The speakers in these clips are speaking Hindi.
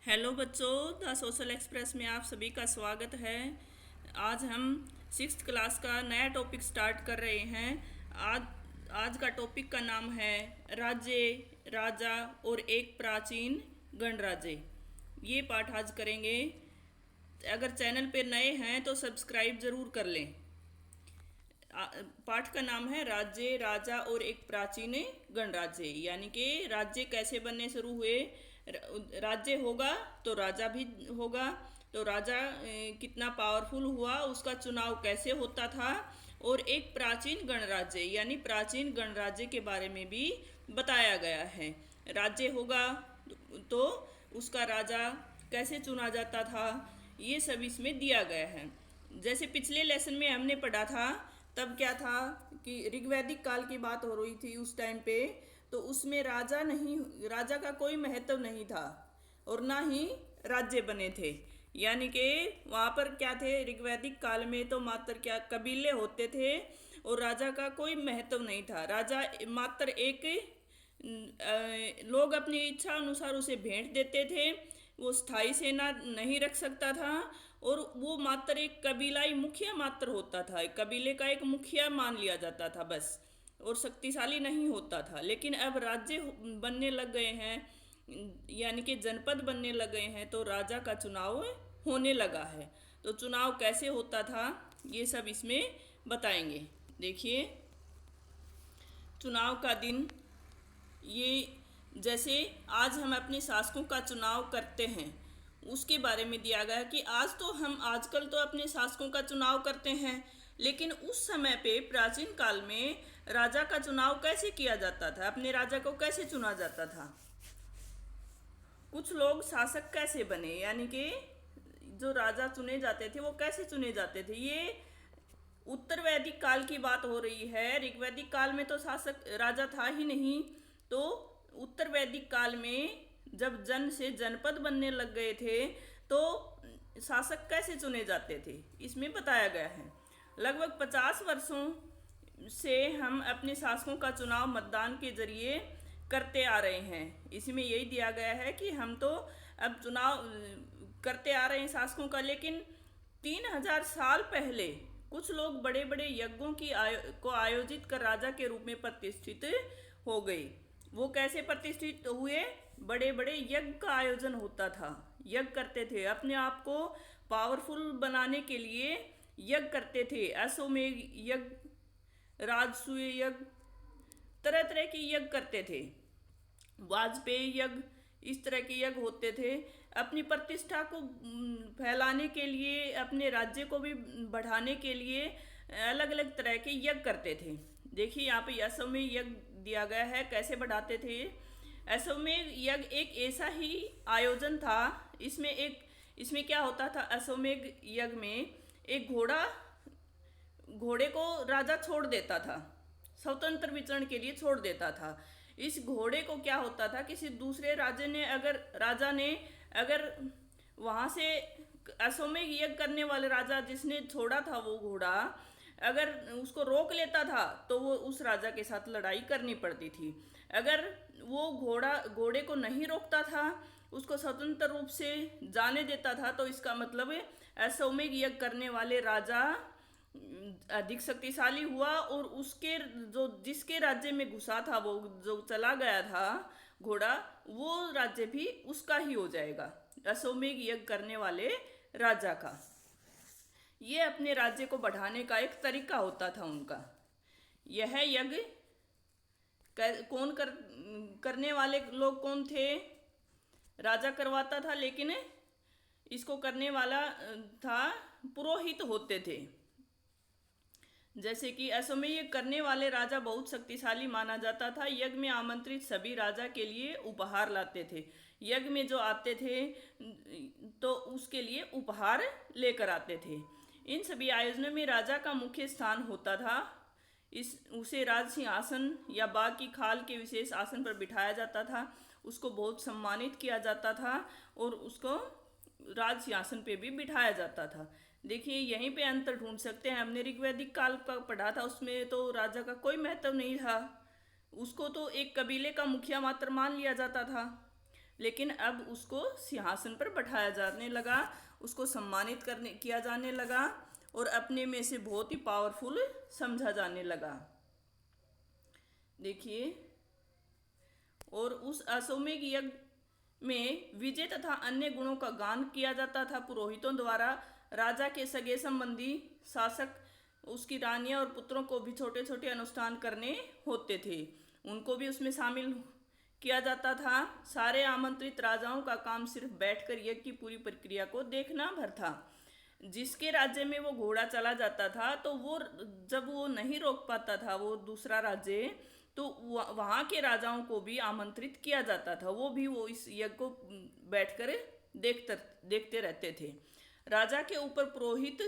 हेलो बच्चों, द सोशल एक्सप्रेस में आप सभी का स्वागत है। आज हम सिक्स्थ क्लास का नया टॉपिक स्टार्ट कर रहे हैं। आज आज का टॉपिक का नाम है राज्य, राजा और एक प्राचीन गणराज्य। ये पाठ आज करेंगे। अगर चैनल पे नए हैं तो सब्सक्राइब ज़रूर कर लें। पाठ का नाम है राज्य, राजा और एक प्राचीन गणराज्य। यानी कि राज्य कैसे बनने शुरू हुए। राज्य होगा तो राजा भी होगा। तो राजा कितना पावरफुल हुआ, उसका चुनाव कैसे होता था, और एक प्राचीन गणराज्य यानी प्राचीन गणराज्य के बारे में भी बताया गया है। राज्य होगा तो उसका राजा कैसे चुना जाता था, ये सब इसमें दिया गया है। जैसे पिछले लेसन में हमने पढ़ा था, तब क्या था कि ऋग्वैदिक काल की बात हो रही थी उस टाइम पे। तो उसमें राजा का कोई महत्व नहीं था और ना ही राज्य बने थे। यानी कि वहाँ पर क्या थे, ऋग्वैदिक काल में तो मात्र क्या कबीले होते थे और राजा का कोई महत्व नहीं था। राजा मात्र एक लोग अपनी इच्छा अनुसार उसे भेंट देते थे। वो स्थायी सेना नहीं रख सकता था और वो मात्र एक कबीलाई मुखिया मात्र होता था। एक कबीले का एक मुखिया मान लिया जाता था बस, और शक्तिशाली नहीं होता था। लेकिन अब राज्य बनने लग गए हैं, यानी कि जनपद बनने लगे हैं, तो राजा का चुनाव होने लगा है। तो चुनाव कैसे होता था ये सब इसमें बताएंगे। देखिए, चुनाव का दिन, ये जैसे आज हम अपने शासकों का चुनाव करते हैं उसके बारे में दिया गया कि आजकल तो अपने शासकों का चुनाव करते हैं, लेकिन उस समय पे प्राचीन काल में राजा का चुनाव कैसे किया जाता था, अपने राजा को कैसे चुना जाता था। कुछ लोग शासक कैसे बने, यानी कि जो राजा चुने जाते थे वो कैसे चुने जाते थे। ये उत्तर वैदिक काल की बात हो रही है। ऋग्वैदिक काल में तो शासक राजा था ही नहीं। तो उत्तर वैदिक काल में जब जन से जनपद बनने लग गए थे तो शासक कैसे चुने जाते थे इसमें बताया गया है। लगभग 50 वर्षों से हम अपने शासकों का चुनाव मतदान के जरिए करते आ रहे हैं। इसमें यही दिया गया है कि हम तो अब चुनाव करते आ रहे हैं शासकों का, लेकिन 3000 साल पहले कुछ लोग बड़े बड़े यज्ञों को आयोजित कर राजा के रूप में प्रतिष्ठित हो गए। वो कैसे प्रतिष्ठित हुए, बड़े बड़े यज्ञ का आयोजन होता था। यज्ञ करते थे, अपने आप को पावरफुल बनाने के लिए यज्ञ करते थे। अश्वमेध यज्ञ, राजसूय यज्ञ, तरह तरह के यज्ञ करते थे। वाजपेयी यज्ञ, इस तरह के यज्ञ होते थे। अपनी प्रतिष्ठा को फैलाने के लिए, अपने राज्य को भी बढ़ाने के लिए अलग अलग तरह के यज्ञ करते थे। देखिए यहाँ पे अश्वमेध यज्ञ दिया गया है, कैसे बढ़ाते थे। अश्वमेध यज्ञ एक ऐसा ही आयोजन था। इसमें क्या होता था, अश्वमेध यज्ञ में एक घोड़े को राजा छोड़ देता था, स्वतंत्र विचरण के लिए छोड़ देता था। इस घोड़े को क्या होता था, किसी दूसरे राजा ने अगर वहाँ से अश्वमेध यज्ञ करने वाले राजा जिसने छोड़ा था वो घोड़ा अगर उसको रोक लेता था तो वो उस राजा के साथ लड़ाई करनी पड़ती थी। अगर वो घोड़े को नहीं रोकता था, उसको स्वतंत्र रूप से जाने देता था, तो इसका मतलब अश्वमेध यज्ञ करने वाले राजा अधिक शक्तिशाली हुआ और जिसके राज्य में घुसा था, वो जो चला गया था घोड़ा, वो राज्य भी उसका ही हो जाएगा, अश्वमेध यज्ञ करने वाले राजा का। ये अपने राज्य को बढ़ाने का एक तरीका होता था उनका। यह यज्ञ करने वाले लोग कौन थे, राजा करवाता था, लेकिन इसको करने वाला था पुरोहित होते थे। जैसे कि अश्वमेध यज्ञ करने वाले राजा बहुत शक्तिशाली माना जाता था। यज्ञ में आमंत्रित सभी राजा के लिए उपहार लाते थे। यज्ञ में जो आते थे तो उसके लिए उपहार लेकर आते थे। इन सभी आयोजनों में राजा का मुख्य स्थान होता था। उसे राज सिंहासन या बाग की खाल के विशेष आसन पर बिठाया जाता था। उसको बहुत सम्मानित किया जाता था और उसको राज सिंहासन पे भी बिठाया जाता था। देखिए, यहीं पे अंतर ढूंढ सकते हैं। हमने ऋग्वैदिक काल का पढ़ा था, उसमें तो राजा का कोई महत्व नहीं था, उसको तो एक कबीले का मुखिया मात्र मान लिया जाता था। लेकिन अब उसको सिंहासन पर बैठाया जाने लगा, उसको सम्मानित करने किया जाने लगा और अपने में से बहुत ही पावरफुल समझा जाने लगा। देखिए, और उस अश्वमेध यज्ञ में विजय तथा अन्य गुणों का गान किया जाता था। पुरोहितों द्वारा राजा के सगे संबंधी, शासक, उसकी रानियां और पुत्रों को भी छोटे छोटे अनुष्ठान करने होते थे, उनको भी उसमें शामिल किया जाता था। सारे आमंत्रित राजाओं का काम सिर्फ बैठकर यज्ञ की पूरी प्रक्रिया को देखना भर था। जिसके राज्य में वो घोड़ा चला जाता था तो वो, जब वो नहीं रोक पाता था वो दूसरा राज्य, तो वहाँ के राजाओं को भी आमंत्रित किया जाता था, वो इस यज्ञ को बैठकर देखते रहते थे। राजा के ऊपर पुरोहित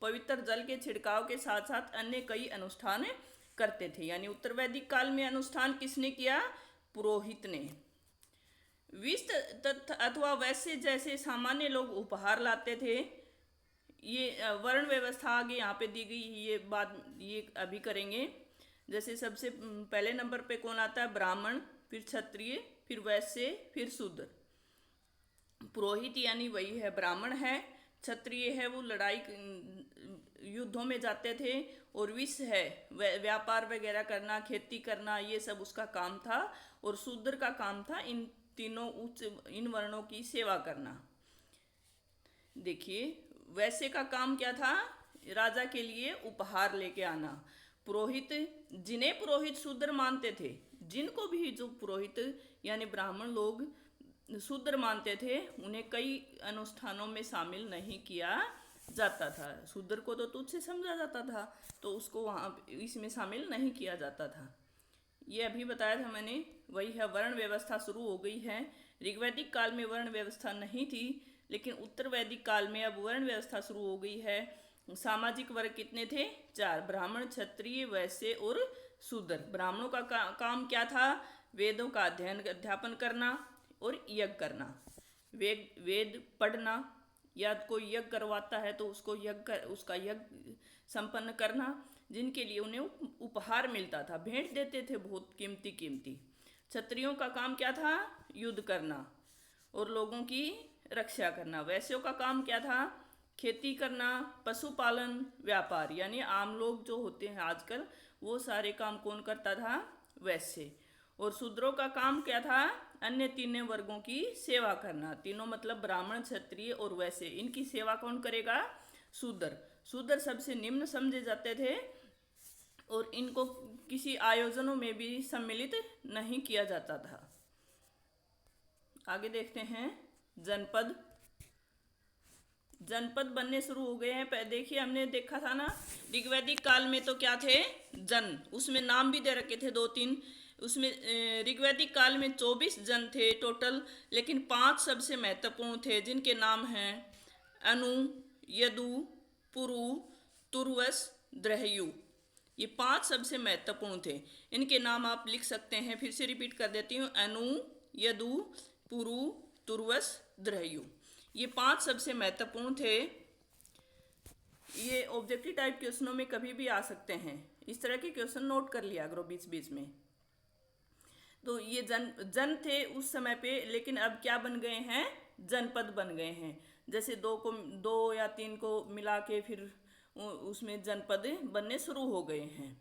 पवित्र जल के छिड़काव के साथ साथ अन्य कई अनुष्ठान करते थे। यानी उत्तर वैदिक काल में अनुष्ठान किसने किया? पुरोहित ने। विष अथवा वैश्य जैसे सामान्य लोग उपहार लाते थे। ये वर्ण व्यवस्था आगे यहाँ पे दी गई, ये अभी करेंगे। जैसे सबसे पहले नंबर पे कौन आता है? ब्राह्मण, फिर क्षत्रिय, फिर वैश्य, फिर शूद्र। पुरोहित यानी वही है, ब्राह्मण है, क्षत्रिय है, वो लड़ाई युद्धों में जाते थे, और वैश्य है व्यापार वगैरह करना, खेती करना, ये सब उसका काम था। और शूद्र का काम था इन वर्णों की सेवा करना। देखिए, वैश्य का काम क्या था? राजा के लिए उपहार लेके आना। पुरोहित, जिन्हें पुरोहित शूद्र मानते थे, जिनको भी जो पुरोहित यानी ब्राह्मण लोग शूद्र मानते थे, उन्हें कई अनुष्ठानों में शामिल नहीं किया जाता था। शूद्र को तो तुच्छ समझा जाता था, तो उसको वहाँ इसमें शामिल नहीं किया जाता था। ये अभी बताया था मैंने, वही है, वर्ण व्यवस्था शुरू हो गई है। ऋग्वैदिक काल में वर्ण व्यवस्था नहीं थी, लेकिन उत्तर वैदिक काल में अब वर्ण व्यवस्था शुरू हो गई है। सामाजिक वर्ग कितने थे? 4, ब्राह्मण, क्षत्रिय, वैश्य और शूद्र। ब्राह्मणों का काम क्या था? वेदों का अध्यापन करना और यज्ञ करना। वेद पढ़ना, या कोई यज्ञ करवाता है तो उसका यज्ञ संपन्न करना, जिनके लिए उन्हें उपहार मिलता था, भेंट देते थे बहुत कीमती। क्षत्रियों का काम क्या था? युद्ध करना और लोगों की रक्षा करना। वैश्यों का काम क्या था? खेती करना, पशुपालन, व्यापार। यानी आम लोग जो होते हैं आजकल, वो सारे काम कौन करता था? वैश्य। और शूद्रों का काम क्या था? अन्य तीनों वर्गों की सेवा करना। तीनों मतलब ब्राह्मण, क्षत्रिय और वैश्य, इनकी सेवा कौन करेगा? शूद्र सबसे निम्न समझे जाते थे और इनको किसी आयोजनों में भी सम्मिलित नहीं किया जाता था। आगे देखते हैं, जनपद बनने शुरू हो गए हैं। देखिए, हमने देखा था ना, ऋग्वैदिक काल में तो क्या थे? उसमें नाम भी दे रखे थे 2-3। उसमें ऋग्वैदिक काल में 24 जन थे टोटल, लेकिन 5 सबसे महत्वपूर्ण थे, जिनके नाम हैं अनु, यदु, पुरु, तुर्वस, द्रहयु। ये 5 सबसे महत्वपूर्ण थे। इनके नाम आप लिख सकते हैं, फिर से रिपीट कर देती हूँ। अनु, यदु, पुरु, तुर्वस, द्रहयु, ये 5 सबसे महत्वपूर्ण थे। ये ऑब्जेक्टिव टाइप क्वेश्चनों में कभी भी आ सकते हैं। इस तरह के क्वेश्चन नोट कर लिया करो बीच बीच में। तो ये जन थे उस समय पे, लेकिन अब क्या बन गए हैं? जनपद बन गए हैं। जैसे 2 या 3 को मिला के फिर उसमें जनपद बनने शुरू हो गए हैं।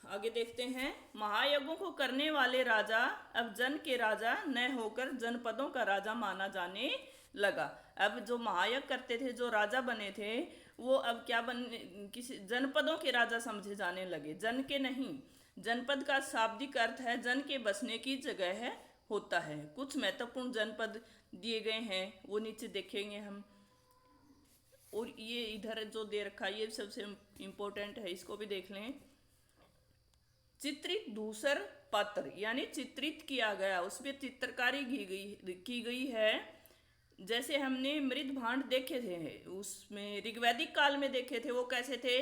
आगे देखते हैं, महायज्ञों को करने वाले राजा अब जन के राजा न होकर जनपदों का राजा माना जाने लगा। अब जो महायज्ञ करते थे, जो राजा बने थे, वो अब क्या किसी जनपदों के राजा समझे जाने लगे, जन के नहीं। जनपद का शाब्दिक अर्थ है जन के बसने की जगह होता है। कुछ महत्वपूर्ण जनपद दिए गए हैं, वो नीचे देखेंगे हम। और ये इधर जो दे रखा है, ये सबसे इम्पोर्टेंट है, इसको भी देख लें। चित्रित धूसर पात्र, यानी चित्रित किया गया, उसमें चित्रकारी की गई है। जैसे हमने मृद भांड देखे थे, उसमें ऋग्वैदिक काल में देखे थे, वो कैसे थे?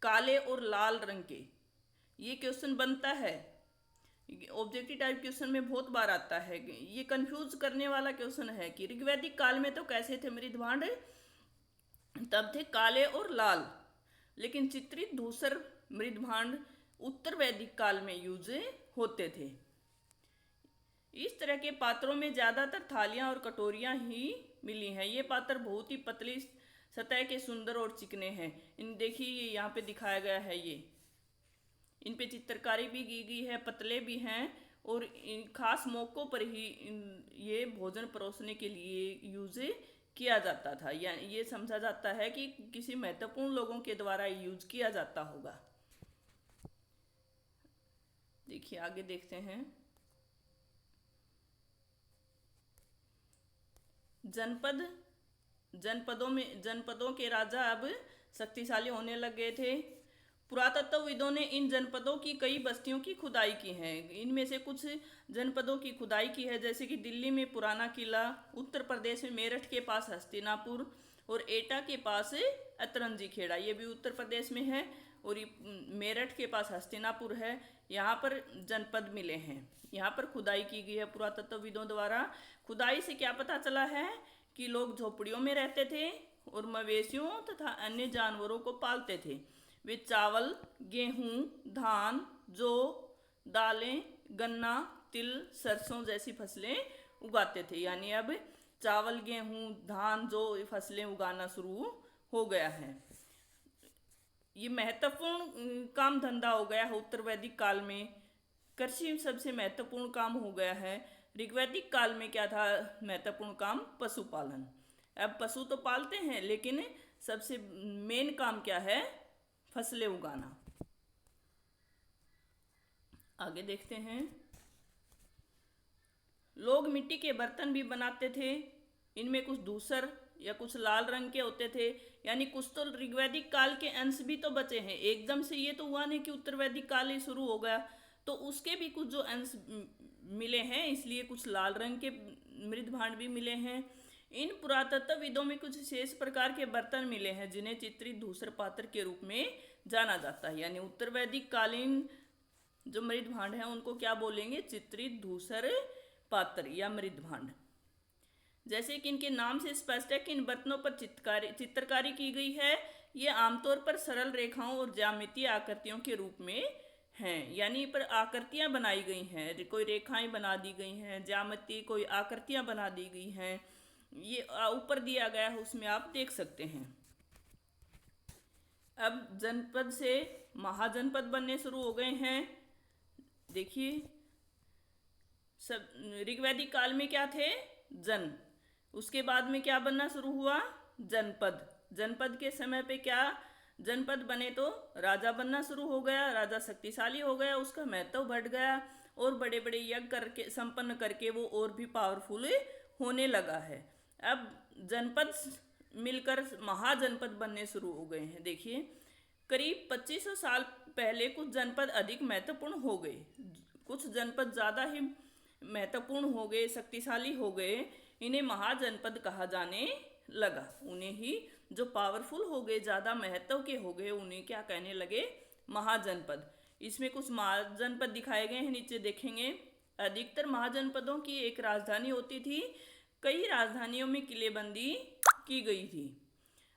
काले और लाल रंग के। ये क्वेश्चन बनता है, ऑब्जेक्टिव टाइप क्वेश्चन में बहुत बार आता है। ये कंफ्यूज करने वाला क्वेश्चन है कि ऋग्वैदिक काल में तो कैसे थे मृद भांड? तब थे काले और लाल, लेकिन चित्रित धूसर मृद भांड उत्तर वैदिक काल में यूज होते थे। इस तरह के पात्रों में ज़्यादातर थालियाँ और कटोरियाँ ही मिली हैं। ये पात्र बहुत ही पतली सतह के, सुंदर और चिकने हैं। इन देखिए ये यहाँ पे दिखाया गया है, ये इन पे चित्रकारी भी की गई है, पतले भी हैं और इन खास मौक़ों पर ही ये भोजन परोसने के लिए यूज़ किया जाता था, या ये समझा जाता है कि किसी महत्वपूर्ण लोगों के द्वारा यूज किया जाता होगा। देखिए आगे देखते हैं। जनपदों के राजा अब शक्तिशाली होने लग गए थे। पुरातत्वविदों ने इन जनपदों की कई बस्तियों की खुदाई की है। इनमें से कुछ जनपदों की खुदाई की है, जैसे कि दिल्ली में पुराना किला, उत्तर प्रदेश में मेरठ के पास हस्तिनापुर और एटा के पास अतरंजी खेड़ा, ये भी उत्तर प्रदेश में है, और मेरठ के पास हस्तिनापुर है। यहाँ पर जनपद मिले हैं, यहाँ पर खुदाई की गई है पुरातत्वविदों द्वारा। खुदाई से क्या पता चला है कि लोग झोपड़ियों में रहते थे और मवेशियों तथा अन्य जानवरों को पालते थे। वे चावल, गेहूं, धान, जौ, दालें, गन्ना, तिल, सरसों जैसी फसलें उगाते थे। यानी अब चावल, गेहूं, धान, जौ फसलें उगाना शुरू हो गया है। ये महत्वपूर्ण काम धंधा हो गया है उत्तर वैदिक काल में। कृषि सबसे महत्वपूर्ण काम हो गया है। ऋग्वैदिक काल में क्या था महत्वपूर्ण काम? पशुपालन। अब पशु तो पालते हैं, लेकिन सबसे मेन काम क्या है? फसलें उगाना। आगे देखते हैं। लोग मिट्टी के बर्तन भी बनाते थे। इनमें कुछ धूसर या कुछ लाल रंग के होते थे। यानी कुछ तो ऋग्वैदिक काल के अंश भी तो बचे हैं। एकदम से ये तो हुआ नहीं कि उत्तर वैदिक काल ही शुरू हो गया, तो उसके भी कुछ जो अंश मिले हैं, इसलिए कुछ लाल रंग के मृद भांड भी मिले हैं। इन पुरातत्वविदों में कुछ विशेष प्रकार के बर्तन मिले हैं, जिन्हें चित्रित धूसर पात्र के रूप में जाना जाता है। यानी उत्तर वैदिक कालीन जो मृद भांड है उनको क्या बोलेंगे? चित्रित धूसर पात्र या मृद भांड। जैसे कि इनके नाम से स्पष्ट है कि इन बर्तनों पर चित्रकारी की गई है। ये आमतौर पर सरल रेखाओं और ज्यामितीय आकृतियों के रूप में हैं। यानी पर आकृतियां बनाई गई हैं, कोई रेखाएं बना दी गई हैं, ज्यामिति कोई आकृतियां बना दी गई हैं। ये ऊपर दिया गया है, उसमें आप देख सकते हैं। अब जनपद से महाजनपद बनने शुरू हो गए हैं। देखिए सब ऋग्वैदिक काल में क्या थे? जन। उसके बाद में क्या बनना शुरू हुआ? जनपद। जनपद के समय पे क्या जनपद बने? तो राजा बनना शुरू हो गया, राजा शक्तिशाली हो गया, उसका महत्व बढ़ गया और बड़े बड़े यज्ञ करके संपन्न करके वो और भी पावरफुल होने लगा है। अब जनपद मिलकर महाजनपद बनने शुरू हो गए हैं। देखिए करीब 2500 साल पहले कुछ जनपद अधिक महत्वपूर्ण हो गए, कुछ जनपद ज़्यादा ही महत्वपूर्ण हो गए, शक्तिशाली हो गए। इन्हें महाजनपद कहा जाने लगा। उन्हें ही जो पावरफुल हो गए, ज़्यादा महत्व के हो गए, उन्हें क्या कहने लगे? महाजनपद। इसमें कुछ महाजनपद दिखाए गए हैं, नीचे देखेंगे। अधिकतर महाजनपदों की एक राजधानी होती थी। कई राजधानियों में किलेबंदी की गई थी,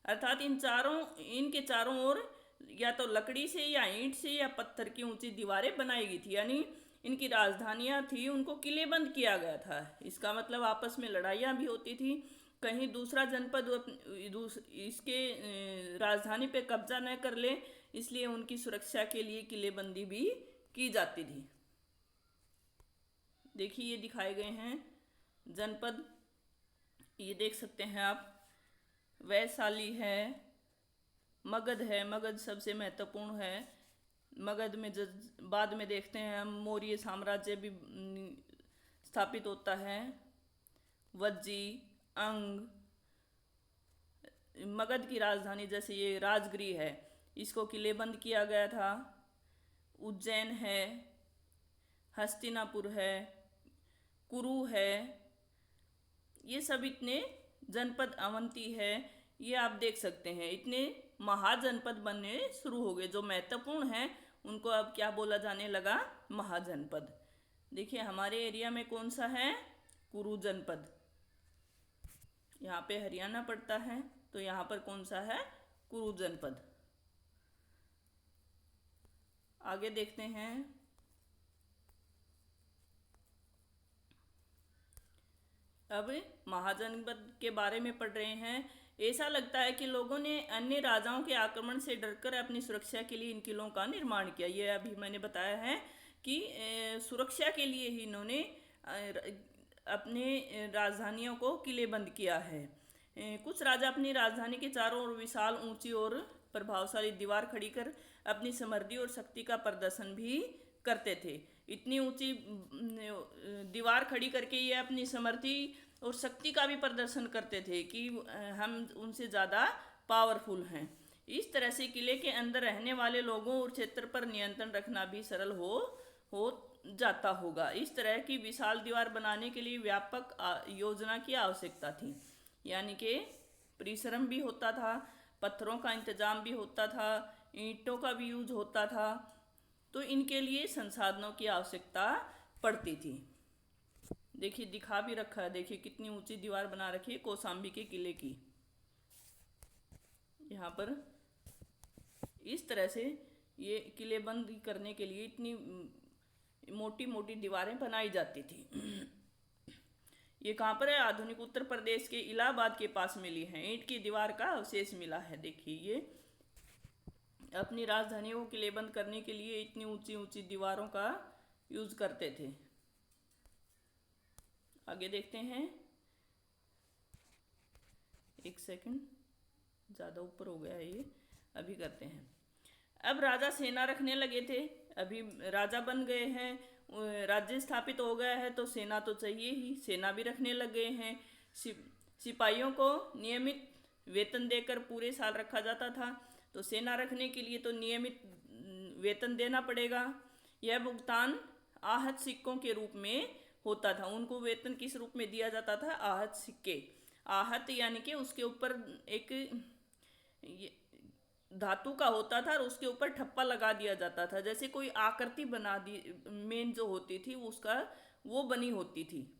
अर्थात इनके चारों ओर या तो लकड़ी से या ईंट से या पत्थर की ऊंची दीवारें बनाई गई थी। यानी इनकी राजधानियां थी, उनको किलेबंद किया गया था। इसका मतलब आपस में लड़ाइयाँ भी होती थी। कहीं दूसरा जनपद इसके राजधानी पे कब्जा न कर ले, इसलिए उनकी सुरक्षा के लिए किलेबंदी भी की जाती थी। देखिए ये दिखाए गए हैं जनपद, ये देख सकते हैं आप। वैशाली है, मगध है, मगध सबसे महत्वपूर्ण है। मगध में बाद में देखते हैं हम मौर्य साम्राज्य भी स्थापित होता है। वज्जी, अंग, मगध की राजधानी जैसे ये राजगृह है, इसको किलेबंद किया गया था। उज्जैन है, हस्तिनापुर है, कुरु है, ये सब इतने जनपद, अवंती है, ये आप देख सकते हैं। इतने महाजनपद बनने शुरू हो गए। जो महत्वपूर्ण हैं उनको अब क्या बोला जाने लगा? महाजनपद। देखिए हमारे एरिया में कौन सा है? कुरु जनपद। यहाँ पे हरियाणा पड़ता है, तो यहाँ पर कौन सा है? कुरु जनपद। आगे देखते हैं। अब महाजनपद के बारे में पढ़ रहे हैं। ऐसा लगता है कि लोगों ने अन्य राजाओं के आक्रमण से डरकर अपनी सुरक्षा के लिए इन किलों का निर्माण किया। ये अभी मैंने बताया है कि सुरक्षा के लिए ही इन्होंने अपने राजधानियों को किलेबंद किया है। कुछ राजा अपनी राजधानी के चारों ओर विशाल, ऊंची और प्रभावशाली दीवार खड़ी कर अपनी समृद्धि और शक्ति का प्रदर्शन भी करते थे। इतनी ऊंची दीवार खड़ी करके ये अपनी समृद्धि और शक्ति का भी प्रदर्शन करते थे कि हम उनसे ज़्यादा पावरफुल हैं। इस तरह से किले के अंदर रहने वाले लोगों और क्षेत्र पर नियंत्रण रखना भी सरल हो जाता होगा। इस तरह की विशाल दीवार बनाने के लिए व्यापक योजना की आवश्यकता थी, यानी कि परिश्रम भी होता था, पत्थरों का इंतजाम भी होता था, ईंटों का भी यूज होता था, तो इनके लिए संसाधनों की आवश्यकता पड़ती थी। देखिए दिखा भी रखा है, देखिए कितनी ऊंची दीवार बना रखी है कौशाम्बी के किले की। यहाँ पर इस तरह से ये किलेबंद करने के लिए इतनी मोटी मोटी दीवारें बनाई जाती थी। ये कहाँ पर है? आधुनिक उत्तर प्रदेश के इलाहाबाद के पास मिली है। ईंट की दीवार का अवशेष मिला है। देखिए ये अपनी राजधानी को किलेबंद करने के लिए इतनी ऊंची ऊंची दीवारों का यूज करते थे। आगे देखते हैं। एक सेकंड, ज़्यादा ऊपर हो गया है ये, अभी करते हैं। अब राजा सेना रखने लगे थे। अभी राजा बन गए हैं, राज्य स्थापित हो गया है, तो सेना तो चाहिए ही। सेना भी रखने लग गए हैं। सिपाहियों को नियमित वेतन देकर पूरे साल रखा जाता था, तो सेना रखने के लिए तो नियमित वेतन देना पड़ेगा। यह भुगतान आहत सिक्कों के रूप में होता था। उनको वेतन किस रूप में दिया जाता था? आहत सिक्के। आहत यानी कि उसके ऊपर एक धातु का होता था और उसके ऊपर ठप्पा लगा दिया जाता था, जैसे कोई आकृति बना दी, मेन जो होती थी उसका वो बनी होती थी।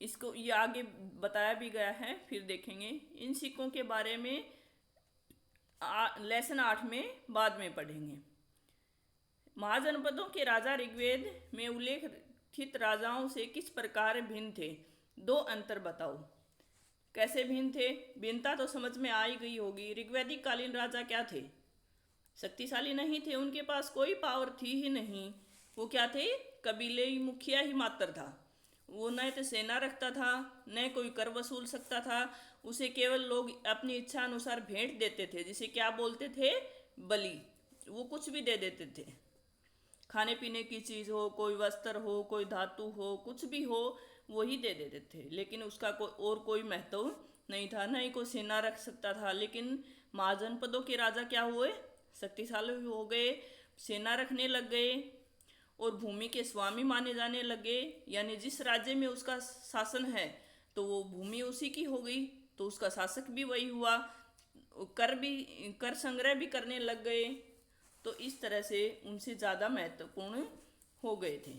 इसको ये आगे बताया भी गया है, फिर देखेंगे। इन सिक्कों के बारे में लेसन 8 में बाद में पढ़ेंगे। महाजनपदों के राजा ऋग्वेद में उल्लेखित राजाओं से किस प्रकार भिन्न थे? 2 अंतर बताओ। कैसे भिन्न थे? भिन्नता तो समझ में आ ही गई होगी। ऋग्वैदिक कालीन राजा क्या थे? शक्तिशाली नहीं थे, उनके पास कोई पावर थी ही नहीं। वो क्या थे? कबीले मुखिया ही मात्र था। वो न तो सेना रखता था, न कोई कर वसूल सकता था। उसे केवल लोग अपनी इच्छा अनुसार भेंट देते थे, जिसे क्या बोलते थे? बलि। वो कुछ भी दे देते थे। खाने पीने की चीज़ हो, कोई वस्त्र हो, कोई धातु हो, कुछ भी हो, वही दे देते थे। लेकिन उसका और कोई महत्व नहीं था, न ही कोई सेना रख सकता था। लेकिन महाजनपदों के राजा क्या हुए? शक्तिशाली हो गए, सेना रखने लग गए और भूमि के स्वामी माने जाने लगे। यानी जिस राज्य में उसका शासन है तो वो भूमि उसी की हो गई, तो उसका शासक भी वही हुआ। कर संग्रह भी करने लग गए। तो इस तरह से उनसे ज़्यादा महत्वपूर्ण हो गए थे।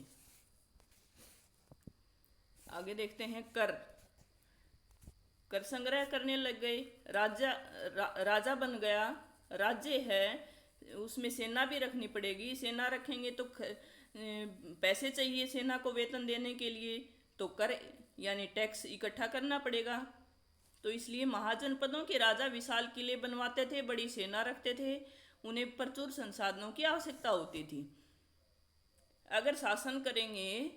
आगे देखते हैं। कर संग्रह करने लग गए। राजा बन गया, राज्य है, उसमें सेना भी रखनी पड़ेगी। सेना रखेंगे तो पैसे चाहिए सेना को वेतन देने के लिए, तो कर यानी टैक्स इकट्ठा करना पड़ेगा। तो इसलिए महाजनपदों के राजा विशाल किले बनवाते थे, बड़ी सेना रखते थे। उन्हें प्रचुर संसाधनों की आवश्यकता होती थी। अगर शासन करेंगे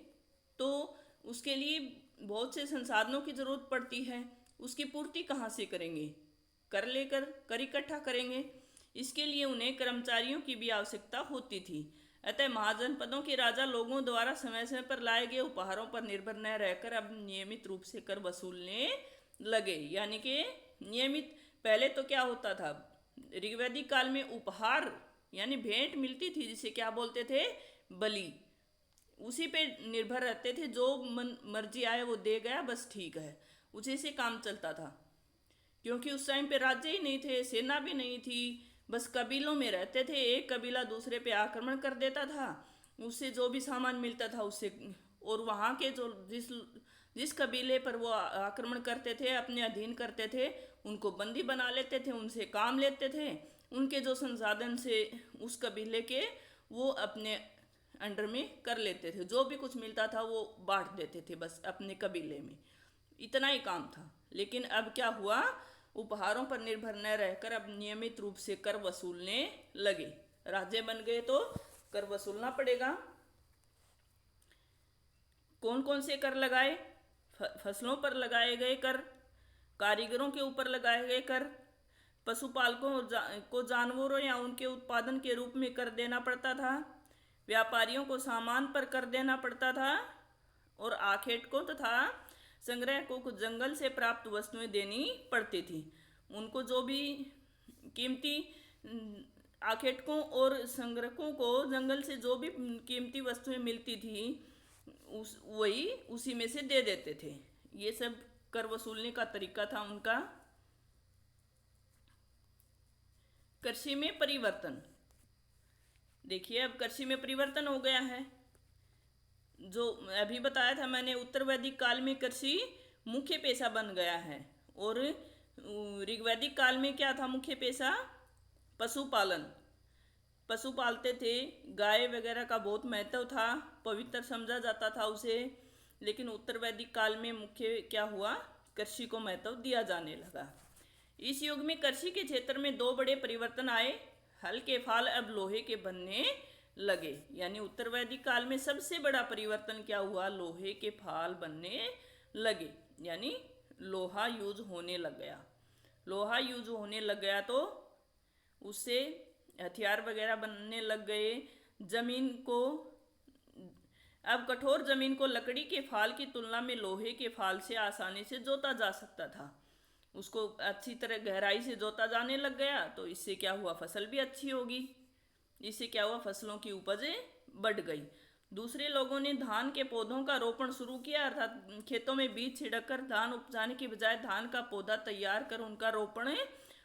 तो उसके लिए बहुत से संसाधनों की जरूरत पड़ती है। उसकी पूर्ति कहाँ से करेंगे? कर लेकर कर इकट्ठा करेंगे। इसके लिए उन्हें कर्मचारियों की भी आवश्यकता होती थी। अतः महाजनपदों के राजा लोगों द्वारा समय समय पर लाए गए उपहारों पर निर्भर न रहकर अब नियमित रूप से कर वसूलने लगे। यानी कि नियमित, पहले तो क्या होता था? ऋग्वैदिक काल में उपहार यानी भेंट मिलती थी, जिसे क्या बोलते थे? बलि। उसी पे निर्भर रहते थे, जो मन मर्जी आए वो दे गया, बस ठीक है, उसी से काम चलता था। क्योंकि उस टाइम पे राज्य ही नहीं थे, सेना भी नहीं थी, बस कबीलों में रहते थे। एक कबीला दूसरे पे आक्रमण कर देता था, उससे जो भी सामान मिलता था उससे, और वहाँ के जो जिस कबीले पर वो आक्रमण करते थे, अपने अधीन करते थे, उनको बंदी बना लेते थे, उनसे काम लेते थे। उनके जो संसाधन से उस कबीले के वो अपने अंडर में कर लेते थे, जो भी कुछ मिलता था वो बांट देते थे बस अपने कबीले में, इतना ही काम था। लेकिन अब क्या हुआ, उपहारों पर निर्भर न रहकर अब नियमित रूप से कर वसूलने लगे। राजे बन गए तो कर वसूलना पड़ेगा। कौन कौन से कर लगाए? फसलों पर लगाए गए कर, कारीगरों के ऊपर लगाए गए कर, पशुपालकों को जानवरों या उनके उत्पादन के रूप में कर देना पड़ता था, व्यापारियों को सामान पर कर देना पड़ता था, और आखेटकों तथा संग्राहकों को जंगल से प्राप्त वस्तुएं देनी पड़ती थी। उनको जो भी कीमती आखेटकों और संग्राहकों को जंगल से जो भी कीमती वस्तुएं मिलती थी वही उसी में से दे देते थे। ये सब कर वसूलने का तरीका था उनका। कृषि में परिवर्तन। देखिए अब कृषि में परिवर्तन हो गया है। जो अभी बताया था मैंने, उत्तर वैदिक काल में कृषि मुख्य पेशा बन गया है, और ऋग्वैदिक काल में क्या था मुख्य पेशा? पशुपालन। पशु पालते थे, गाय वगैरह का बहुत महत्व था, पवित्र समझा जाता था उसे। लेकिन उत्तर वैदिक काल में मुख्य क्या हुआ? कृषि को महत्व दिया जाने लगा। इस युग में कृषि के क्षेत्र में दो बड़े परिवर्तन आए। हल के फाल अब लोहे के बनने लगे। यानी उत्तर वैदिक काल में सबसे बड़ा परिवर्तन क्या हुआ? लोहे के फाल बनने लगे, यानी लोहा यूज होने लग गया। लोहा यूज होने लग गया तो उससे हथियार वगैरह बनने लग गए। जमीन को, अब कठोर जमीन को लकड़ी के फाल की तुलना में लोहे के फाल से आसानी से जोता जा सकता था। उसको अच्छी तरह गहराई से जोता जाने लग गया तो इससे क्या हुआ? फसल भी अच्छी होगी। इससे क्या हुआ? फसलों की उपज बढ़ गई। दूसरे लोगों ने धान के पौधों का रोपण शुरू किया, अर्थात खेतों में बीज छिड़ककर धान उपजाने के बजाय धान का पौधा तैयार कर उनका रोपण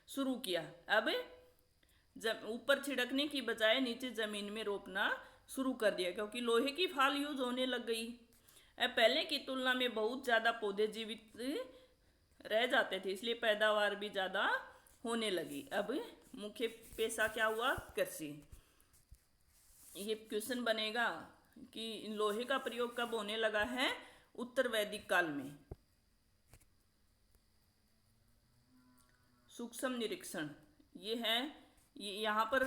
शुरू किया। अब ऊपर छिड़कने की बजाय नीचे जमीन में रोपना शुरू कर दिया, क्योंकि लोहे की फाल यूज होने लग गई। अब पहले की तुलना में बहुत ज़्यादा पौधे जीवित रह जाते थे, इसलिए पैदावार भी ज़्यादा होने लगी। अब मुख्य पेशा क्या हुआ? कृषि। ये क्वेश्चन बनेगा कि लोहे का प्रयोग कब होने लगा है? उत्तर वैदिक काल में। सूक्ष्म निरीक्षण ये है, यहाँ पर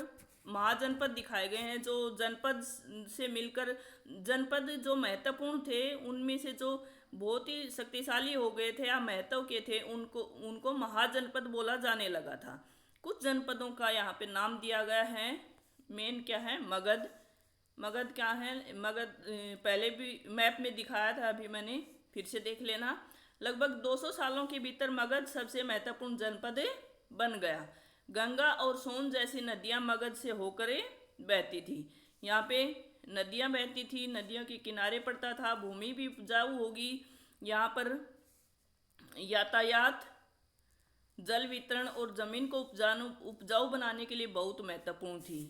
महाजनपद दिखाए गए हैं। जो जनपद से मिलकर जनपद जो महत्वपूर्ण थे उनमें से जो बहुत ही शक्तिशाली हो गए थे या महत्व के थे उनको महाजनपद बोला जाने लगा था। कुछ जनपदों का यहाँ पे नाम दिया गया है। मेन क्या है? मगध। मगध क्या है? मगध पहले भी मैप में दिखाया था, अभी मैंने फिर से देख लेना। लगभग 200 सालों के भीतर मगध सबसे महत्वपूर्ण जनपद बन गया। गंगा और सोन जैसी नदियां मगध से होकर बहती थी। यहाँ पे नदियां बहती थी, नदियों के किनारे पड़ता था, भूमि भी उपजाऊ होगी। यहाँ पर यातायात, जल वितरण और जमीन को उपजाऊ बनाने के लिए बहुत महत्वपूर्ण थी।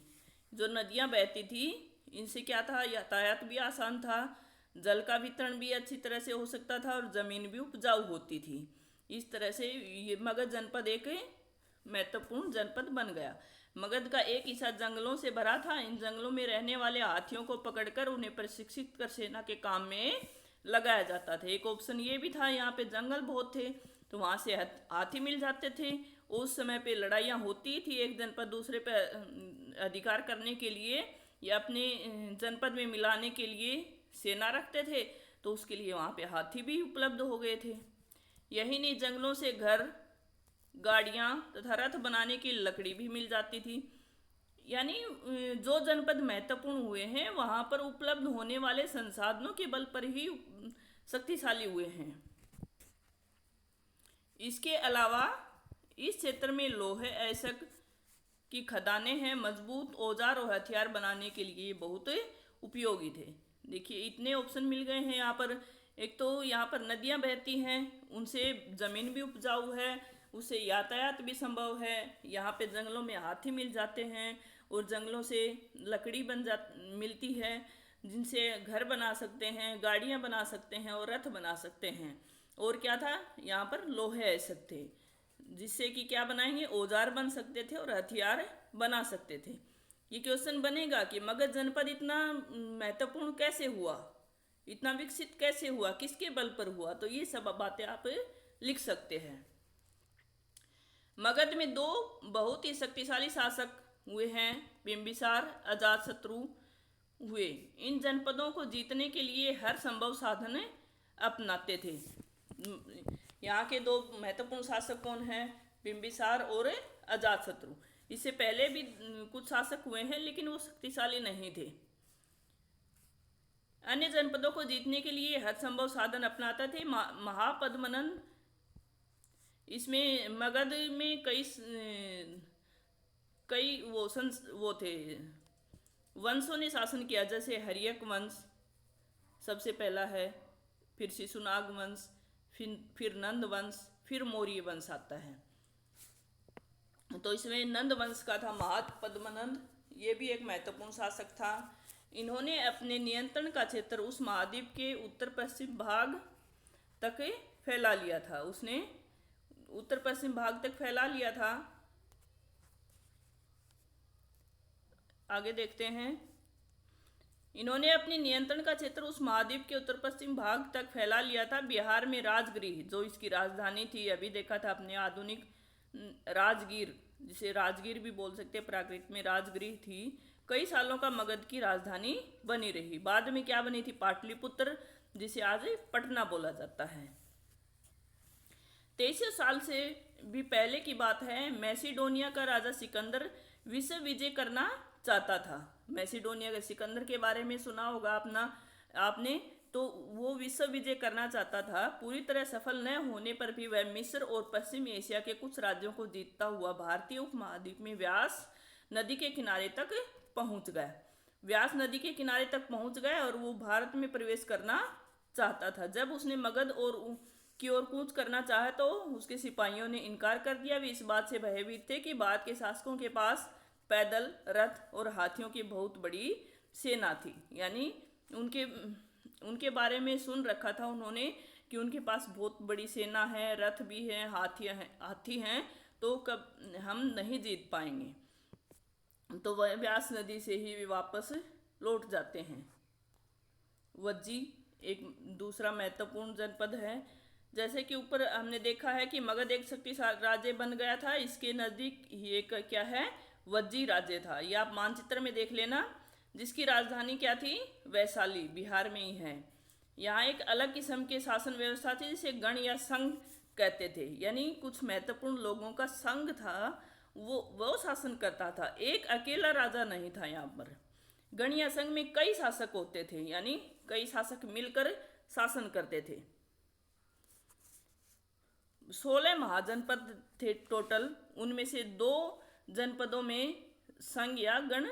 जो नदियां बहती थी इनसे क्या था? यातायात भी आसान था, जल का वितरण भी अच्छी तरह से हो सकता था और जमीन भी उपजाऊ होती थी। इस तरह से ये मगध जनपद एक महत्वपूर्ण जनपद बन गया। मगध का एक हिस्सा जंगलों से भरा था। इन जंगलों में रहने वाले हाथियों को पकड़कर उन्हें प्रशिक्षित कर सेना के काम में लगाया जाता था। एक ऑप्शन ये भी था, यहाँ पे जंगल बहुत थे तो वहाँ से हाथी मिल जाते थे। उस समय पे लड़ाइयाँ होती थी, एक जनपद दूसरे पे अधिकार करने के लिए या अपने जनपद में मिलाने के लिए सेना रखते थे, तो उसके लिए वहाँ पे हाथी भी उपलब्ध हो गए थे। यही नहीं, जंगलों से घर, गाड़ियाँ तथा रथ बनाने की लकड़ी भी मिल जाती थी। यानी जो जनपद महत्वपूर्ण हुए हैं वहाँ पर उपलब्ध होने वाले संसाधनों के बल पर ही शक्तिशाली हुए हैं। इसके अलावा इस क्षेत्र में लोहे ऐसक की खदानें हैं। मजबूत औजार और हथियार बनाने के लिए बहुत उपयोगी थे। देखिए इतने ऑप्शन मिल गए हैं यहाँ पर। एक तो यहाँ पर नदियाँ बहती हैं, उनसे ज़मीन भी उपजाऊ है, उससे यातायात भी संभव है। यहाँ पे जंगलों में हाथी मिल जाते हैं और जंगलों से लकड़ी मिलती है जिनसे घर बना सकते हैं, गाड़ियाँ बना सकते हैं और रथ बना सकते हैं। और क्या था? यहाँ पर लोहे ऐसक थे जिससे कि क्या बनाएंगे? औजार बन सकते थे और हथियार बना सकते थे। ये क्वेश्चन बनेगा कि मगध जनपद इतना महत्वपूर्ण कैसे हुआ, इतना विकसित कैसे हुआ, किसके बल पर हुआ। तो ये सब बातें आप लिख सकते हैं। मगध में दो बहुत ही शक्तिशाली शासक हुए हैं, बिंबिसार, अजातशत्रु हुए। इन जनपदों को जीतने के लिए हर संभव साधन अपनाते थे। यहाँ के दो महत्वपूर्ण शासक कौन हैं? बिंबिसार और अजातशत्रु। इससे पहले भी कुछ शासक हुए हैं, लेकिन वो शक्तिशाली नहीं थे। अन्य जनपदों को जीतने के लिए हर संभव साधन अपनाते थे। महापद्मनंद, इसमें मगध में कई वो थे, वंशों ने शासन किया, जैसे हर्यक वंश सबसे पहला है, फिर शिशुनाग वंश, फिर नंद वंश, फिर मौर्य वंश आता है। तो इसमें नंद वंश का था महापद्मनंद, ये भी एक महत्वपूर्ण शासक था। इन्होंने अपने नियंत्रण का क्षेत्र उस महाद्वीप के उत्तर पश्चिम भाग तक फैला लिया था। उसने उत्तर पश्चिम भाग तक फैला लिया था। आगे देखते हैं। इन्होंने अपने नियंत्रण का क्षेत्र उस महाद्वीप के उत्तर पश्चिम भाग तक फैला लिया था। बिहार में राजगृह, जो इसकी राजधानी थी, अभी देखा था अपने आधुनिक राजगीर, जिसे राजगीर भी बोल सकते, प्राकृत में राजगृह थी, कई सालों का मगध की राजधानी बनी रही। बाद में क्या बनी थी? पाटलिपुत्र, जिसे आज पटना बोला जाता है। 2300 साल से भी पहले की बात है, मैसिडोनिया का राजा सिकंदर विश्व विजय करना चाहता था। मैसिडोनिया के सिकंदर के बारे में सुना होगा आपने। तो वो विश्व विजय करना चाहता था। पूरी तरह सफल न होने पर भी वह मिस्र और पश्चिम एशिया के कुछ राज्यों को जीतता हुआ भारतीय उपमहाद्वीप में व्यास नदी के किनारे तक पहुंच गया। व्यास नदी के किनारे तक पहुंच गया और वो भारत में प्रवेश करना चाहता था। जब उसने मगध की ओर कूच करना चाहा तो उसके सिपाहियों ने इनकार कर दिया। वे इस बात से भयभीत थे कि भारत के शासकों के पास पैदल, रथ और हाथियों की बहुत बड़ी सेना थी। यानी उनके बारे में सुन रखा था उन्होंने कि उनके पास बहुत बड़ी सेना है, रथ भी है, हाथी हैं, तो कब हम नहीं जीत पाएंगे। तो वह व्यास नदी से ही वे वापस लौट जाते हैं। वज्जी एक दूसरा महत्वपूर्ण जनपद है। जैसे कि ऊपर हमने देखा है कि मगध एक शक्तिशाली राज्य बन गया था। इसके नज़दीक ही एक क्या है? वज्जी राज्य था। ये आप मानचित्र में देख लेना, जिसकी राजधानी क्या थी? वैशाली, बिहार में ही है। यहाँ एक अलग किस्म के शासन व्यवस्था थी, जिसे गण या संघ कहते थे। यानी कुछ महत्वपूर्ण लोगों का संघ था, वो शासन करता था। एक अकेला राजा नहीं था। यहाँ पर गण या संघ में कई शासक होते थे, यानी कई शासक मिलकर शासन करते थे। 16 महाजनपद थे टोटल। उनमें से 2 जनपदों में संघ या गण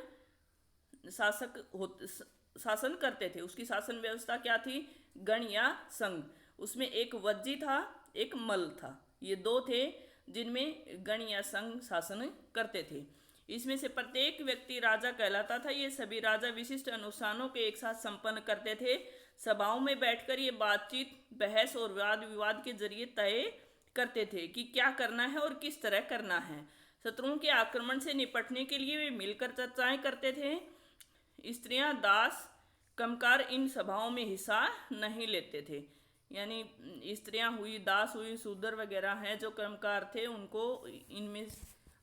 शासन करते थे। उसकी शासन व्यवस्था क्या थी? गण या संघ। उसमें एक वज्जी था, एक मल्ल था। ये 2 थे जिनमें गण या संघ शासन करते थे। इसमें से प्रत्येक व्यक्ति राजा कहलाता था। ये सभी राजा विशिष्ट अनुष्ठानों के एक साथ संपन्न करते थे। सभाओं में बैठकर ये बातचीत, बहस और वाद विवाद के जरिए तय करते थे कि क्या करना है और किस तरह करना है। शत्रुओं के आक्रमण से निपटने के लिए वे मिलकर चर्चाएं करते थे। स्त्रियां, दास, कमकार इन सभाओं में हिस्सा नहीं लेते थे। यानी स्त्रियां हुई, दास हुई, शूद्र वगैरह हैं जो कर्मकार थे, उनको इनमें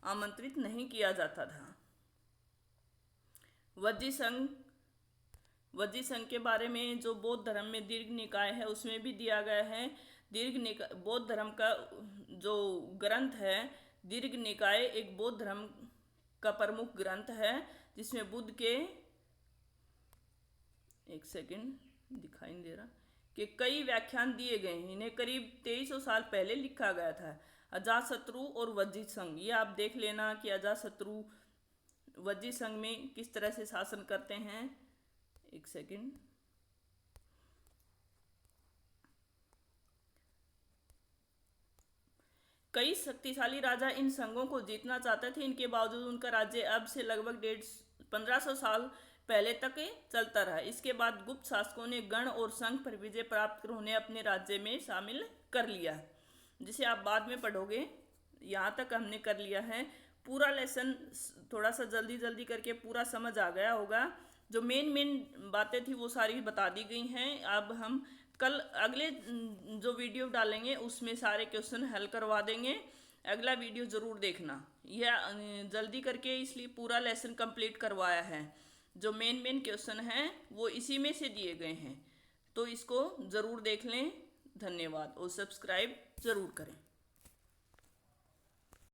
आमंत्रित नहीं किया जाता था। वज्जी संघ के बारे में जो बौद्ध धर्म में दीर्घ निकाय है उसमें भी दिया गया है। बौद्ध धर्म का जो ग्रंथ है दीर्घ निकाय, एक बौद्ध धर्म का प्रमुख ग्रंथ है, जिसमें बुद्ध के, एक सेकंड दिखाई नहीं दे रहा, कि कई व्याख्यान दिए गए हैं। इन्हें करीब 2300 साल पहले लिखा गया था। अजातशत्रु और वज्जी संघ, ये आप देख लेना कि अजातशत्रु वज्जी संघ में किस तरह से शासन करते हैं। एक सेकंड, कई शक्तिशाली राजा इन संघों को जीतना चाहते थे। इनके बावजूद उनका राज्य अब से लगभग 1500 साल पहले तक चलता रहा। इसके बाद गुप्त शासकों ने गण और संघ पर विजय प्राप्त कर उन्हें अपने राज्य में शामिल कर लिया, जिसे आप बाद में पढ़ोगे। यहाँ तक हमने कर लिया है। पूरा लेसन थोड़ा सा जल्दी जल्दी करके पूरा समझ आ गया होगा। जो मेन बातें थी वो सारी बता दी गई हैं। अब हम कल अगले जो वीडियो डालेंगे उसमें सारे क्वेश्चन हल करवा देंगे। अगला वीडियो ज़रूर देखना। यह जल्दी करके इसलिए पूरा लेसन कंप्लीट करवाया है। जो मेन क्वेश्चन हैं वो इसी में से दिए गए हैं, तो इसको ज़रूर देख लें। धन्यवाद और सब्सक्राइब ज़रूर करें।